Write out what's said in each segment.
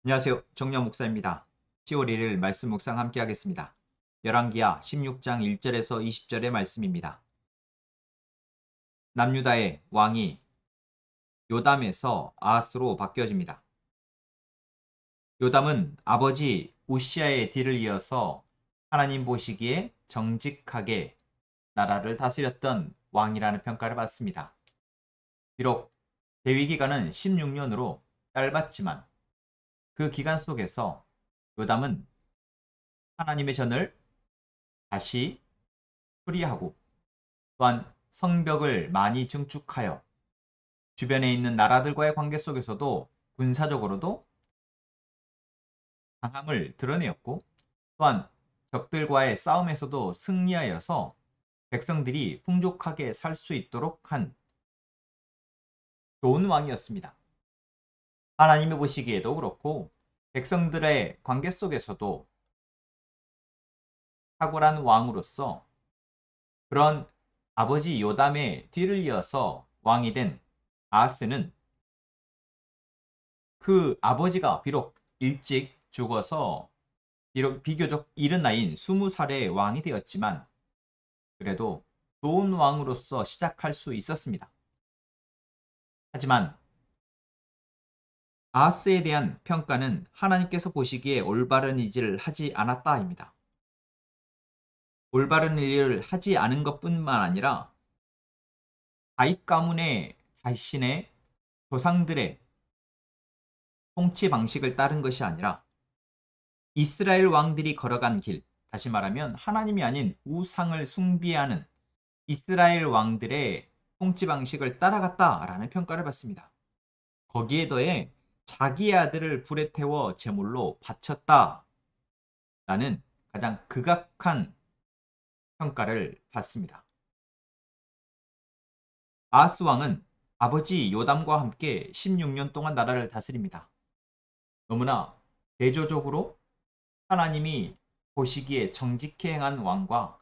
안녕하세요. 정녕 목사입니다. 10월 1일 말씀 묵상 함께 하겠습니다. 열왕기하 16장 1절에서 20절의 말씀입니다. 남유다의 왕이 요담에서 아하스로 바뀌어집니다. 요담은 아버지 우시아의 뒤를 이어서 하나님 보시기에 정직하게 나라를 다스렸던 왕이라는 평가를 받습니다. 비록 대위 기간은 16년으로 짧았지만 그 기간 속에서 요담은 하나님의 전을 다시 수리하고 또한 성벽을 많이 증축하여 주변에 있는 나라들과의 관계 속에서도 군사적으로도 강함을 드러내었고 또한 적들과의 싸움에서도 승리하여서 백성들이 풍족하게 살 수 있도록 한 좋은 왕이었습니다. 하나님이 보시기에도 그렇고 백성들의 관계 속에서도 탁월한 왕으로서 그런 아버지 요담의 뒤를 이어서 왕이 된 아하스는 그 아버지가 비록 일찍 죽어서 비교적 이른 나이인 20살의 왕이 되었지만 그래도 좋은 왕으로서 시작할 수 있었습니다. 하지만 아하스에 대한 평가는 하나님께서 보시기에 올바른 일을 하지 않았다입니다. 올바른 일을 하지 않은 것뿐만 아니라 다윗 가문의 자신의 조상들의 통치 방식을 따른 것이 아니라 이스라엘 왕들이 걸어간 길, 다시 말하면 하나님이 아닌 우상을 숭배하는 이스라엘 왕들의 통치 방식을 따라갔다라는 평가를 받습니다. 거기에 더해 자기 아들을 불에 태워 제물로 바쳤다라는 가장 극악한 평가를 받습니다. 아하스 왕은 아버지 요담과 함께 16년 동안 나라를 다스립니다. 너무나 대조적으로 하나님이 보시기에 정직히 행한 왕과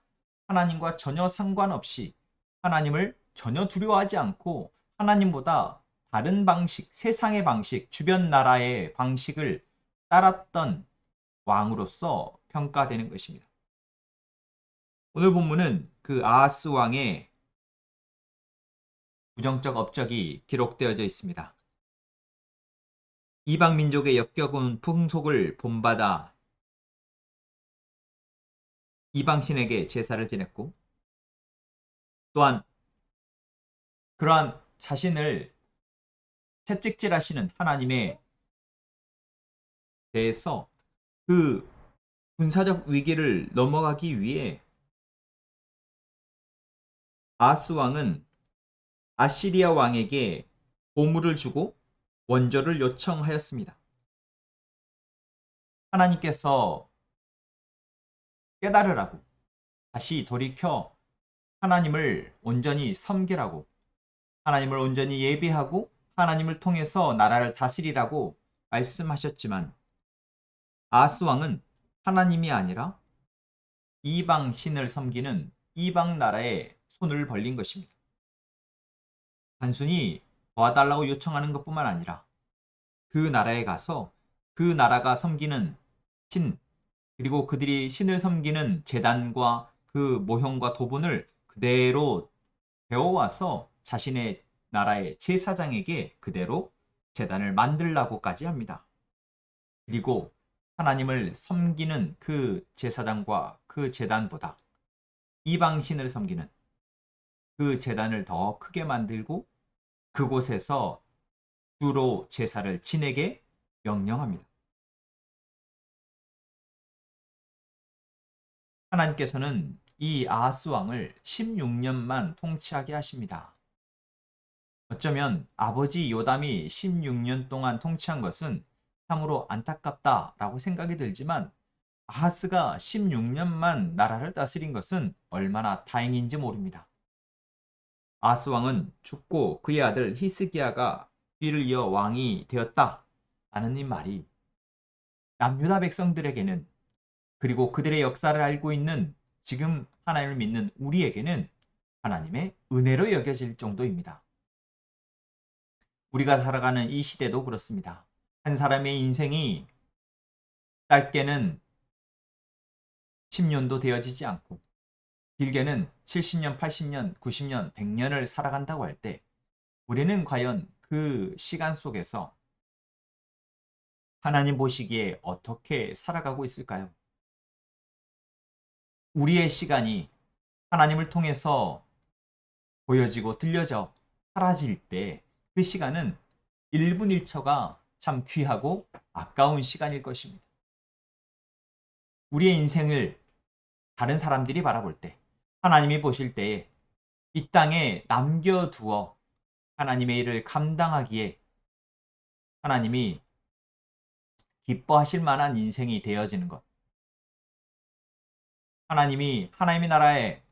하나님과 전혀 상관없이 하나님을 전혀 두려워하지 않고 하나님보다 다른 방식, 세상의 방식, 주변 나라의 방식을 따랐던 왕으로서 평가되는 것입니다. 오늘 본문은 그 아하스 왕의 부정적 업적이 기록되어져 있습니다. 이방 민족의 역겨운 풍속을 본받아 이방신에게 제사를 지냈고 또한 그러한 자신을 채찍질하시는 하나님에 대해서 그 군사적 위기를 넘어가기 위해 아하스 왕은 아시리아 왕에게 보물을 주고 원조를 요청하였습니다. 하나님께서 깨달으라고 다시 돌이켜 하나님을 온전히 섬기라고 하나님을 온전히 예배하고 하나님을 통해서 나라를 다스리라고 말씀하셨지만 아하스 왕은 하나님이 아니라 이방 신을 섬기는 이방 나라에 손을 벌린 것입니다. 단순히 도와달라고 요청하는 것뿐만 아니라 그 나라에 가서 그 나라가 섬기는 신 그리고 그들이 신을 섬기는 제단과 그 모형과 도분을 그대로 배워와서 자신의 나라의 제사장에게 그대로 제단을 만들라고까지 합니다. 그리고 하나님을 섬기는 그 제사장과 그 제단보다 이방신을 섬기는 그 제단을 더 크게 만들고 그곳에서 주로 제사를 지내게 명령합니다. 하나님께서는 이 아하스 왕을 16년만 통치하게 하십니다. 어쩌면 아버지 요담이 16년 동안 통치한 것은 참으로 안타깝다라고 생각이 들지만 아하스가 16년만 나라를 다스린 것은 얼마나 다행인지 모릅니다. 아하스 왕은 죽고 그의 아들 히스기야가 뒤를 이어 왕이 되었다라는 이 말이 남유다 백성들에게는 그리고 그들의 역사를 알고 있는 지금 하나님을 믿는 우리에게는 하나님의 은혜로 여겨질 정도입니다. 우리가 살아가는 이 시대도 그렇습니다. 한 사람의 인생이 짧게는 10년도 되어지지 않고 길게는 70년, 80년, 90년, 100년을 살아간다고 할 때 우리는 과연 그 시간 속에서 하나님 보시기에 어떻게 살아가고 있을까요? 우리의 시간이 하나님을 통해서 보여지고 들려져 사라질 때 그 시간은 1분 1초가 참 귀하고 아까운 시간일 것입니다. 우리의 인생을 다른 사람들이 바라볼 때, 하나님이 보실 때에 이 땅에 남겨두어 하나님의 일을 감당하기에 하나님이 기뻐하실 만한 인생이 되어지는 것. 하나님이 하나님의 나라에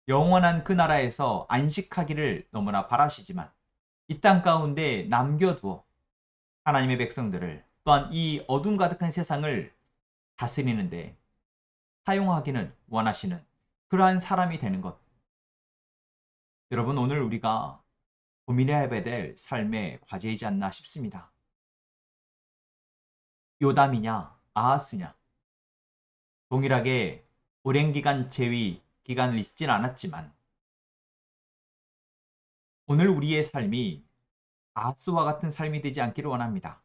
영원한 그 나라에서 안식하기를 너무나 바라시지만 이 땅 가운데 남겨두어 하나님의 백성들을 또한 이 어둠 가득한 세상을 다스리는데 사용하기는 원하시는 그러한 사람이 되는 것. 여러분, 오늘 우리가 고민해야 될 삶의 과제이지 않나 싶습니다. 요담이냐 아하스냐, 동일하게 오랜 기간 재위 기간을 있진 않았지만 오늘 우리의 삶이 아하스와 같은 삶이 되지 않기를 원합니다.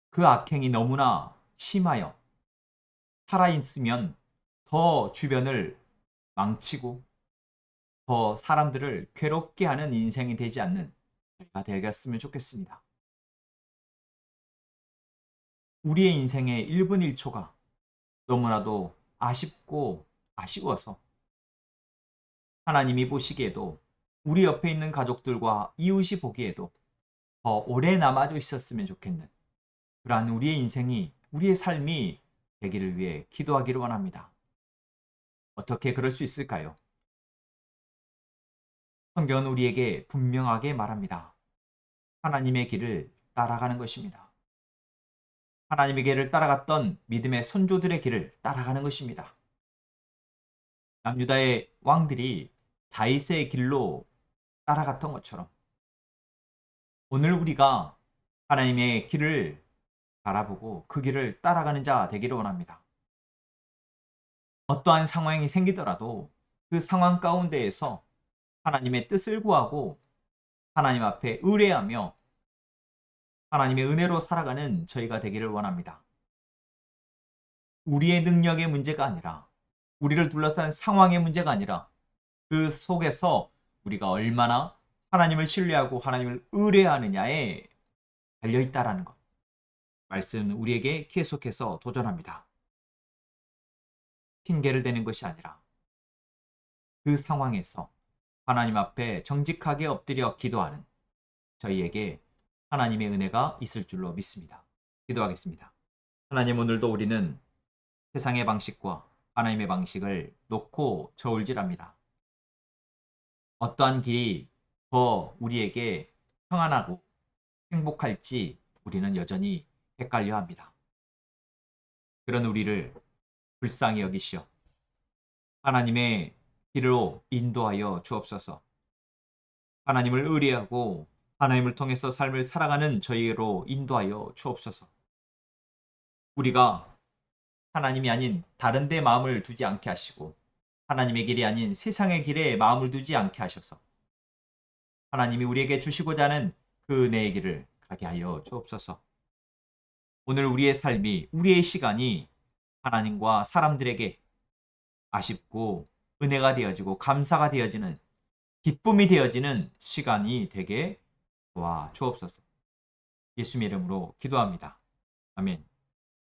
그 악행이 너무나 심하여 살아있으면 더 주변을 망치고 더 사람들을 괴롭게 하는 인생이 되지 않는 저희가 되었으면 좋겠습니다. 우리의 인생의 1분 1초가 너무나도 아쉽고 아쉬워서 하나님이 보시기에도 우리 옆에 있는 가족들과 이웃이 보기에도 더 오래 남아져 있었으면 좋겠는 그러한 우리의 인생이, 우리의 삶이 되기를 위해 기도하기를 원합니다. 어떻게 그럴 수 있을까요? 성경은 우리에게 분명하게 말합니다. 하나님의 길을 따라가는 것입니다. 하나님의 길을 따라갔던 믿음의 선조들의 길을 따라가는 것입니다. 남유다의 왕들이 다윗의 길로 따라갔던 것처럼 오늘 우리가 하나님의 길을 바라보고 그 길을 따라가는 자 되기를 원합니다. 어떠한 상황이 생기더라도 그 상황 가운데에서 하나님의 뜻을 구하고 하나님 앞에 의뢰하며 하나님의 은혜로 살아가는 저희가 되기를 원합니다. 우리의 능력의 문제가 아니라, 우리를 둘러싼 상황의 문제가 아니라 그 속에서 우리가 얼마나 하나님을 신뢰하고 하나님을 의뢰하느냐에 달려있다라는 것. 말씀은 우리에게 계속해서 도전합니다. 핑계를 대는 것이 아니라 그 상황에서 하나님 앞에 정직하게 엎드려 기도하는 저희에게 하나님의 은혜가 있을 줄로 믿습니다. 기도하겠습니다. 하나님, 오늘도 우리는 세상의 방식과 하나님의 방식을 놓고 저울질합니다. 어떠한 길이 더 우리에게 평안하고 행복할지 우리는 여전히 헷갈려 합니다. 그런 우리를 불쌍히 여기시어 하나님의 길로 인도하여 주옵소서. 하나님을 의뢰하고 하나님을 통해서 삶을 살아가는 저희로 인도하여 주옵소서. 우리가 하나님이 아닌 다른 데 마음을 두지 않게 하시고 하나님의 길이 아닌 세상의 길에 마음을 두지 않게 하셔서 하나님이 우리에게 주시고자 하는 그 은혜의 길을 가게 하여 주옵소서. 오늘 우리의 삶이, 우리의 시간이 하나님과 사람들에게 아쉽고 은혜가 되어지고 감사가 되어지는, 기쁨이 되어지는 시간이 되게 도와 주옵소서. 예수님의 이름으로 기도합니다. 아멘.